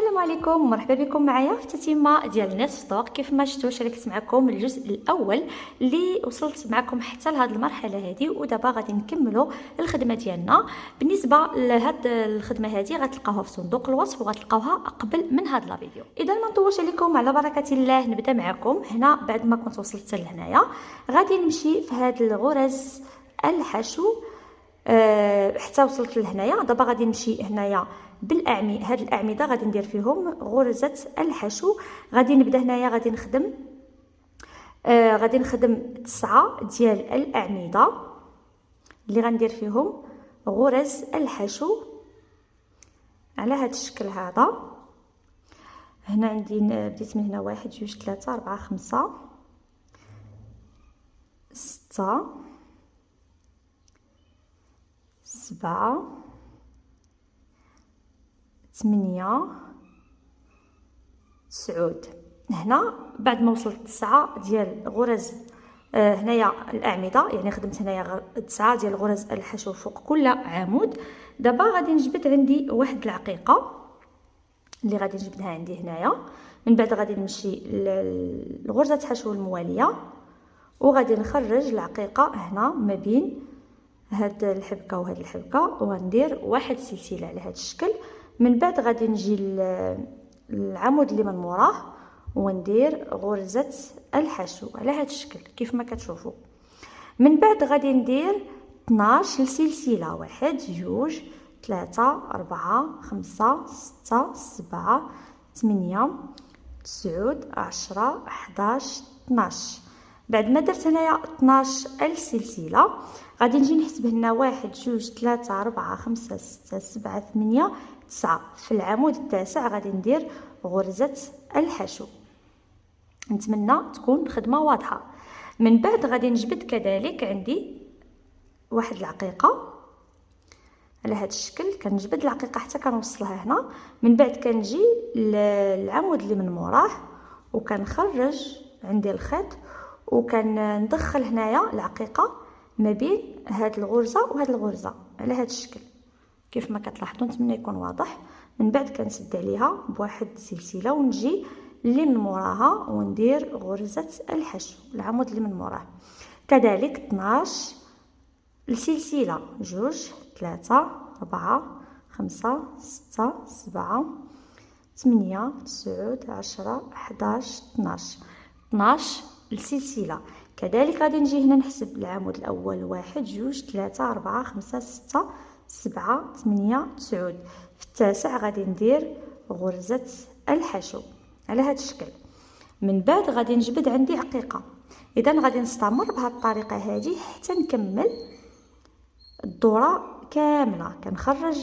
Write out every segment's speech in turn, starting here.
السلام عليكم ومرحبا بكم معايا في التتمه ديال نصف طوق. كيف ما شفتوا شاركت معكم الجزء الاول اللي وصلت معكم حتى لهاد المرحله هذه، ودابا غادي نكملوا الخدمه ديالنا. بالنسبه لهاد الخدمه هذه غتلقاوها في صندوق الوصف وغتلقاوها قبل من هاد لا فيديو. اذا ما نطولش عليكم على بركه الله نبدا معكم. هنا بعد ما كنت وصلت لهنايا غادي نمشي في هاد الغرز الحشو حتى وصلت لهنايا. دابا غادي نمشي هنايا بالاعمده، هاد الاعمده غادي ندير فيهم غرزه الحشو. غادي نبدا هنايا غادي نخدم 9 ديال الاعمده اللي غندير فيهم غرز الحشو على هاد الشكل هذا. هنا عندي بديت من هنا 1 2 3 4 5 6 7 8 9. هنا بعد ما وصلت 9 ديال غرز هنايا الاعمده، يعني خدمت هنايا 9 ديال غرز الحشو فوق كل عمود. دابا غادي نجبد عندي واحد العقيقه اللي غادي نجبدها عندي هنايا. من بعد غادي نمشي لغرزه الحشو المواليه وغادي نخرج العقيقه هنا ما بين هاد الحبكه وهاد الحبكه وغندير واحد سلسله على هاد الشكل. من بعد غادي نجي للعمود اللي من موراه وندير غرزه الحشو على هاد الشكل كيف ما كتشوفوا. من بعد غادي ندير 12 سلسله، 1 2 3 4 5 6 7 8 9 10 11 12. بعد ما درت هنايا 12 السلسله غادي نجي نحسب هنا 1 2 3 4 5 6 7 8 9. في العمود التاسع غادي ندير غرزه الحشو. نتمنى تكون خدمه واضحه. من بعد غادي نجبد كذلك عندي واحد العقيقه على هذا الشكل، كنجبد العقيقه حتى كنوصلها هنا. من بعد كنجي للعمود اللي من موراه وكنخرج عندي الخيط وكندخل هنايا العقيقه ما بين هاد الغرزه وهاد الغرزه على هذا الشكل كيف ما كتلاحظوا. نتمنى يكون واضح. من بعد كنسد عليها بواحد السلسله ونجي اللي من موراها وندير غرزه الحشو العمود اللي من موراه. كذلك 12 السلسله 2 3 4 5 6 7 8 9 10 11 12 السلسله. كذلك غادي نجي هنا نحسب العمود الاول 1 2 3 4 5 6 7 8 9. في التاسع غادي ندير غرزه الحشو على هذا الشكل. من بعد غادي نجبد عندي عقيقه. اذا غادي نستمر بهذه الطريقه هذه حتى نكمل الدوره كامله. كنخرج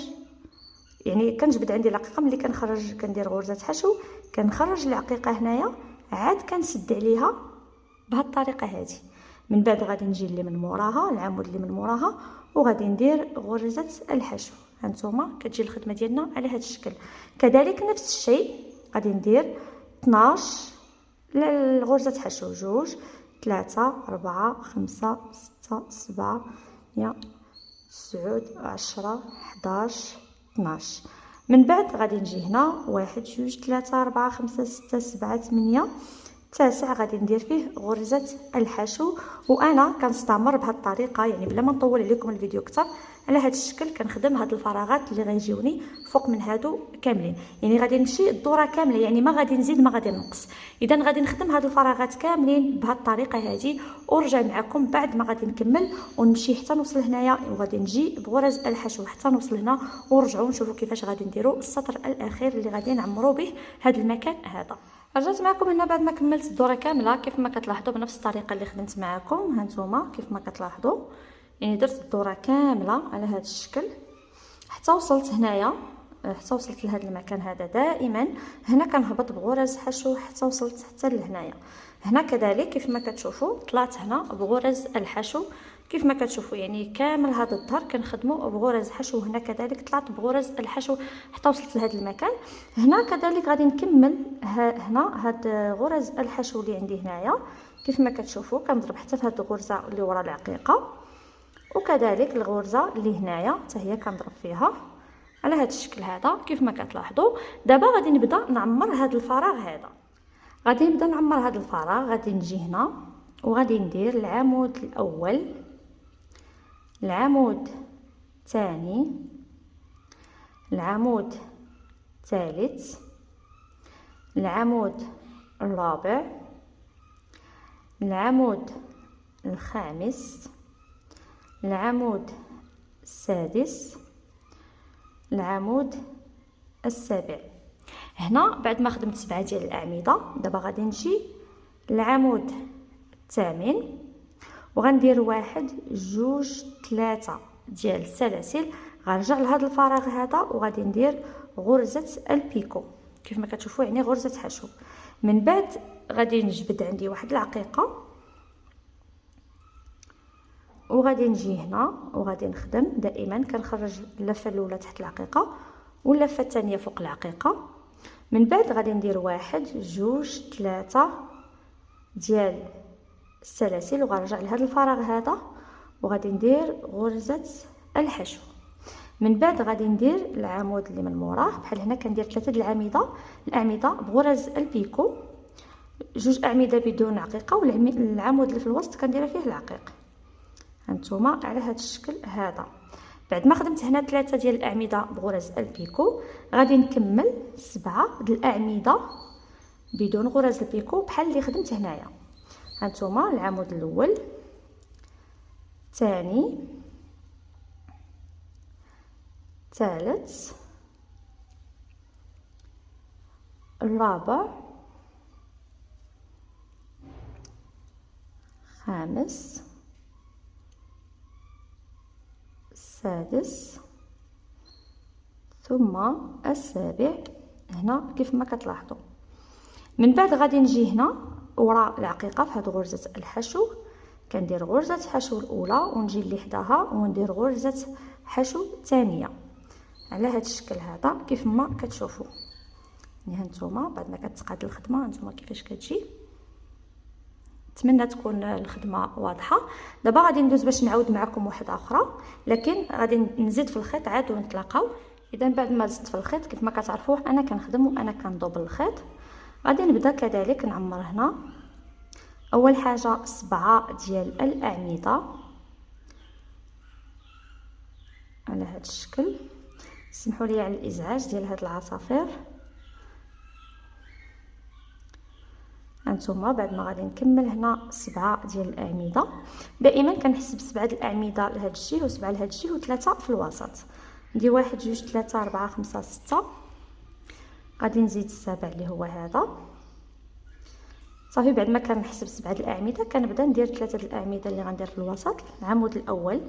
يعني كنجبد عندي العقيقه، ملي كنخرج كندير غرزه حشو كنخرج العقيقه هنايا عاد كنسد عليها بهذه الطريقه هذه. من بعد غادي نجي اللي من موراها العمود اللي من موراها وغادي ندير غرزه الحشو. هانتوما كتجي الخدمه ديالنا على هذا الشكل. كذلك نفس الشيء غادي ندير 12 لغرزه حشو 2 3 4 5 6 7 8 9 10 11 12. من بعد غادي نجي هنا 1 2 3 4 5 6 7 8. التاسع غادي ندير فيه غرزه الحشو. وانا كنستمر بهذه الطريقه يعني بلا ما نطول عليكم الفيديو اكثر. على هذا الشكل كنخدم هاد الفراغات اللي غيجيوني فوق من هادو كاملين، يعني غادي نمشي الدوره كامله، يعني ما غادي نزيد ما غادي نقص. اذا غادي نخدم هاد الفراغات كاملين بهذه الطريقه هذه ونرجع معكم بعد ما غادي نكمل ونمشي حتى نوصل هنايا وغادي نجي بغرز الحشو حتى نوصل هنا ونرجعوا نشوفوا كيفاش غادي نديروا السطر الاخير اللي غادي نعمروا به هذا المكان هذا. رجعت معكم هنا بعد ما كملت الدوره كامله كيف ما كتلاحظوا بنفس الطريقه اللي خدمت معكم. هانتوما كيف ما كتلاحظوا يعني درت الدوره كامله على هذا الشكل حتى وصلت هنايا، حتى وصلت لهذا المكان هذا. دائما هنا كنهبط بغرز حشو حتى وصلت حتى لهنايا. هنا كذلك كيف ما كتشوفوا طلعت هنا بغرز الحشو كيف ما كتشوفوا، يعني كامل هذا الظهر كنخدموا بغرز حشو. هنا كذلك طلعت بغرز الحشو حتى وصلت لهذا المكان. هنا كذلك غادي نكمل هنا هاد غرز الحشو اللي عندي هنايا كيف ما كتشوفوا. كنضرب حتى في هاد الغرزه اللي ورا العقيقه وكذلك الغرزه اللي هنايا حتى هي كنضرب فيها على هذا الشكل هذا كيف ما كتلاحظوا. دابا غادي نبدا نعمر هذا الفراغ هذا. غادي نبدا نعمر هذا الفراغ. غادي نجي هنا وغادي ندير العمود الاول، العمود الثاني، العمود الثالث، العمود الرابع، العمود الخامس، العمود السادس، العمود السابع. هنا بعد ما خدمت 7 ديال الاعمده، دابا غادي نجي للعمود الثامن وغندير 1 2 3 ديال السلاسل. غنرجع لهذا الفراغ هذا وغادي ندير غرزه البيكو كيف ما كتشوفوا، يعني غرزه حشو. من بعد غادي نجبد عندي واحد العقيقه وغادي نجي هنا وغادي نخدم. دائما كنخرج اللفه الاولى تحت العقيقه واللفه الثانيه فوق العقيقه. من بعد غادي ندير 1 2 3 ديال السلاسل وغنرجع لهذا الفراغ هذا وغادي ندير غرزه الحشو. من بعد غادي ندير العمود اللي من موراه بحال هنا. كندير 3 د الاعمده بغرز البيكو، 2 اعمده بدون عقيقه، والعمود اللي في الوسط كندير فيه العقيق. هانتوما على هذا الشكل هذا. بعد ما خدمت هنا 3 ديال الاعمده بغرز البيكو غادي نكمل 7 د الاعمده بدون غرز البيكو بحال اللي خدمت هنايا. هانتوما العمود الاول، الثاني، الثالث، الرابع، الخامس، السادس، ثم السابع هنا كيف ما كتلاحظوا. من بعد غادي نجي هنا وراء العقيقه في هذه غرزه الحشو، كندير غرزه حشو الاولى ونجي اللي حداها وندير غرزه حشو الثانيه على هذا الشكل هذا كيف ما كتشوفوا. يعني هانتوما بعد ما كتقاد الخدمه هانتوما كيفاش كتجي. نتمنى تكون الخدمه واضحه. دابا غادي ندوز باش نعاود معكم واحده اخرى، لكن غادي نزيد في الخيط عاد ونتلاقاو. اذا بعد ما زدت في الخيط كيف ما كتعرفوا انا كنخدم وانا كندوب الخيط. غادي نبدا كذلك نعمر هنا. اول حاجه 7 ديال الاعمده على هذا الشكل. سمحوا لي على الازعاج ديال هاد العصافير. هانتوما بعد ما غادي نكمل هنا 7 ديال الاعمده. دائما كنحسب 7 ديال الاعمده لهاد الجهه و7 لهاد الجهه و3 في الوسط. ندير 1 2 3 4 5 6. غادي نزيد السابع اللي هو هذا صافي. بعد ما كنحسب 7 ديال الاعمده كنبدا ندير 3 ديال الاعمده اللي غندير في الوسط. العمود الاول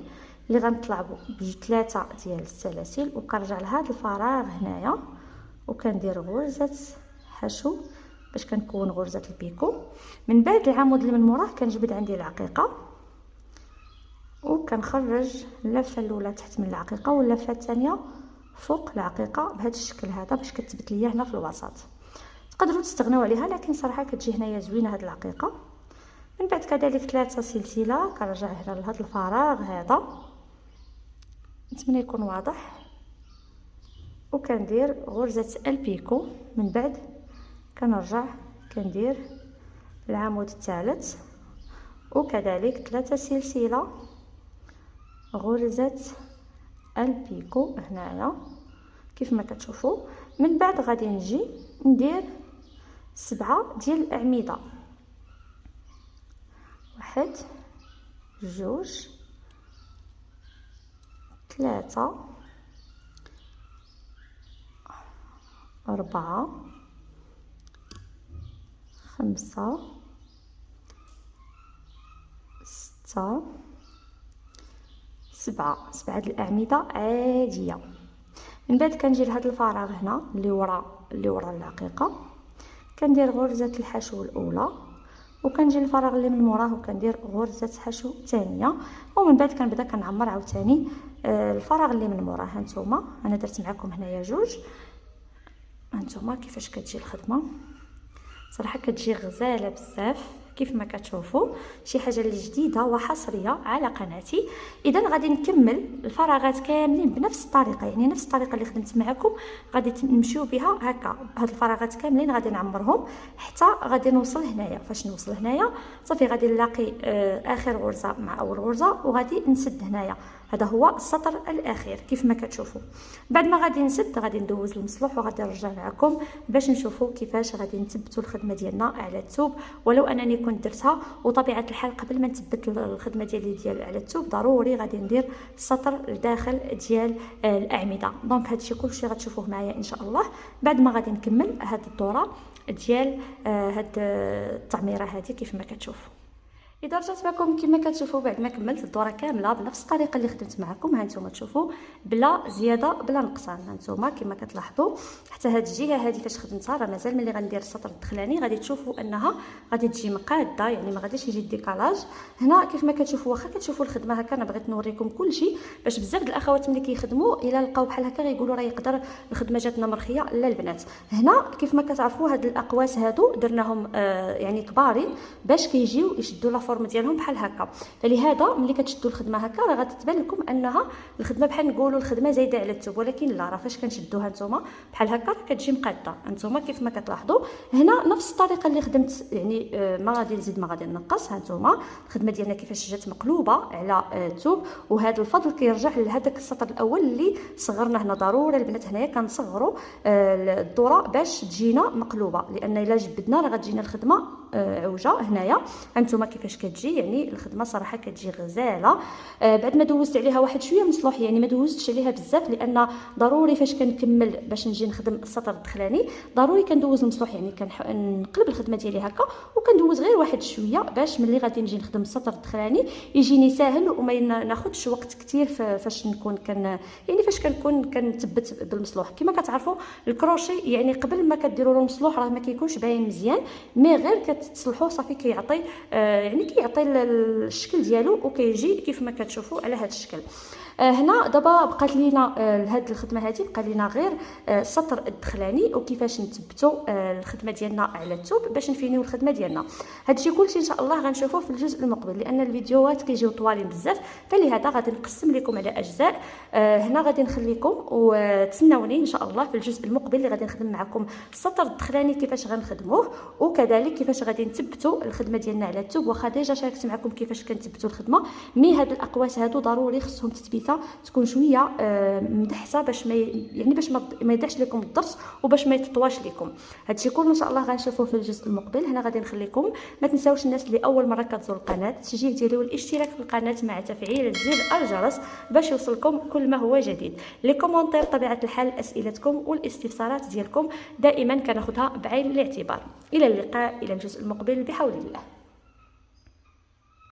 اللي غنطلع ب3 ديال السلاسل وكنرجع لهذا الفراغ هنايا وكندير غرزه حشو باش كنكون غرزه البيكو. من بعد العمود اللي من موراه كنجبد عندي العقيقه وكنخرج اللفه الاولى تحت من العقيقه واللفه الثانيه فوق العقيقه بهذا الشكل هذا باش كتثبت ليا هنا في الوسط. تقدروا تستغناو عليها لكن صراحه كتجي هنايا زوينه هذه العقيقه. من بعد كذلك 3 سلسله كنرجع هنا لهذا الفراغ هذا. نتمنى يكون واضح. وكندير غرزه البيكو. من بعد كنرجع كندير العمود الثالث وكذلك 3 سلسله غرزه البيكو هنايا كيف ما كتشوفوا. من بعد غادي نجي ندير 7 ديال الاعمده. 1 2 3 4 5 6 7. 7 ديال الاعمده عاديه. من بعد كنجي لهذا الفراغ هنا اللي ورا العقيقه كندير غرزه الحشو الاولى وكنجي للفراغ اللي من موراه وكندير غرزه حشو ثانيه. ومن بعد كنبدا كنعمر عاوتاني الفراغ اللي من موراه. هانتوما انا درت معكم هنايا 2. هانتوما كيفاش كتجي الخدمه. صراحه كتجي غزاله بزاف كيف ما كتشوفوا، شي حاجه اللي جديده وحصريه على قناتي. اذا غادي نكمل الفراغات كاملين بنفس الطريقه، يعني نفس الطريقه اللي خدمت معكم غادي نمشيو بها هكا. هاد الفراغات كاملين غادي نعمرهم حتى غادي نوصل هنايا. فاش نوصل هنايا صافي غادي نلاقي اخر غرزه مع اول غرزه وغادي نسد هنايا. هذا هو السطر الاخير كيف ما كتشوفوا. بعد ما غادي نسد غادي ندوز المصلوح وغادي نرجع معكم باش نشوفوا كيفاش غادي نثبتوا الخدمه ديالنا على الثوب. ولو انني كنت درتها، وطبيعه الحال قبل ما نثبت الخدمه ديالي على الثوب ضروري غادي ندير السطر لداخل ديال الاعمده. دونك هادشي كلشي غتشوفوه معايا ان شاء الله بعد ما غادي نكمل هاد الدوره ديال هاد التعميره هذه كيف ما كتشوفوا. اذا رجعت معكم كما كتشوفوا بعد ما كملت الدوره كامله بنفس الطريقه اللي خدمت معكم، ها نتوما تشوفوا بلا زياده بلا نقصان. ها نتوما كما كتلاحظوا حتى هاد الجهه هذه فاش خدمتها راه مازال ملي غندير السطر الدخلاني غادي تشوفوا انها غادي تجي مقاده، يعني ما غاديش يجي الديكالاج. هنا كيف ما كتشوفوا واخا كتشوفوا الخدمه هكا، انا بغيت نوريكم كلشي باش بزاف د الاخوات ملي كيخدموا الا لقاو بحال هكا غيقولوا راه يقدر الخدمه جاتنا مرخيه. لا البنات، هنا كيف ما كتعرفوا هاد الاقواس هادو درناهم يعني كبارين باش كيجيو يشدوا لا فورم ديالهم بحال هكا. فلهذا ملي كتشدوا الخدمه هكا راه غتبان لكم انها الخدمه بحال نقولوا الخدمه زايده على الثوب، ولكن لا، راه فاش كنشدوها نتوما بحال هكا كتجي مقاده. نتوما كيف ما كتلاحظوا هنا نفس الطريقه اللي خدمت، يعني ما غادي نزيد ما غادي نقص. ها نتوما الخدمه ديالنا كيفاش جات مقلوبه على الثوب، وهذا الفضل كيرجع لهذاك السطر الاول اللي صغرنا هنا. ضروري البنات هنايا كنصغروا الدوره باش تجينا مقلوبه، لان الا جبدنا راه غتجينا الخدمه عوجه. هنايا هانتوما كيفاش كتجي، يعني الخدمه صراحه كتجي غزاله. بعد ما دوزت عليها واحد شويه مصلوح، يعني ما دوزتش عليها بزاف، لان ضروري فاش كنكمل باش نجي نخدم السطر الدخلاني ضروري كندوز المصلوح، يعني كنقلب الخدمه ديالي هكا وكندوز غير واحد شويه باش ملي غادي نجي نخدم السطر الدخلاني يجيني ساهل وما ناخذش وقت كثير فاش نكون يعني فاش كنكون كنثبت بالمصلوح. كما كتعرفوا الكروشي يعني قبل ما كديروا له المصلوح راه ما كيكونش باين مزيان، مي غير كتصلحوه صافي كيعطي يعني كيعطي الشكل ديالو وكيجي كيف ما كتشوفوا على هذا الشكل. هنا دابا بقات لينا لهاد الخدمه هذه بقى لينا غير السطر الدخلاني وكيفاش نثبتوا الخدمه ديالنا على الثوب باش نفينيو الخدمه ديالنا. هادشي كلشي ان شاء الله غنشوفوه في الجزء المقبل، لان الفيديوهات كيجيو طوالين بزاف، فلهذا غادي نقسم لكم على اجزاء. هنا غادي نخليكم وتسناوني ان شاء الله في الجزء المقبل اللي غادي نخدم معكم السطر الدخلاني كيفاش غنخدموه، وكذلك كيفاش غادي نثبتوا الخدمه ديالنا على الثوب. واخا ديجا شاركت معكم كيفاش كنثبتوا الخدمه، مي هاد الاقواس هادو ضروري خصهم تثبيته تكون شويه مدحسه باش ما يعني باش ما يضيعش لكم الدرس وباش ما يتطواش لكم. هادشي كله ان شاء الله غنشوفوه في الجزء المقبل. هنا غادي نخليكم، ما تنساوش الناس اللي اول مره كتزور القناه التشجيع ديالي والاشتراك في القناه مع تفعيل زر الجرس باش يوصلكم كل ما هو جديد. لي كومونتير طبيعه الحال اسئلتكم والاستفسارات ديالكم دائما كناخذها بعين الاعتبار. الى اللقاء، الى الجزء المقبل بحول الله.